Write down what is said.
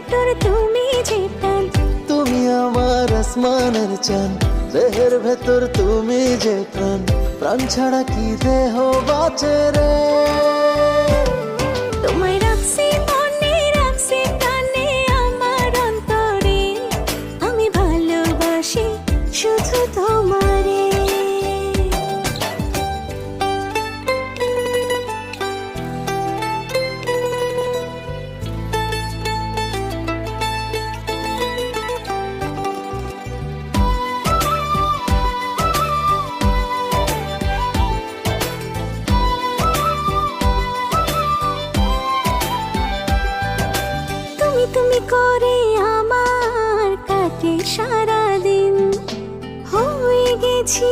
ভেতর তুমি যে প্রাণ, তুমি আমার আসমানের চান, দেহের ভেতর তুমি যে প্রাণ, প্রাণ ছাড়া কি দেহ বাঁচে রে। তোমায় রাখছি মনে, রাখছি প্রাণে আমার অন্তরে, আমি ভালোবাসি শুধু তোমারে। তুমি করে আমার কাটে সারাদিন, হয়ে গেছি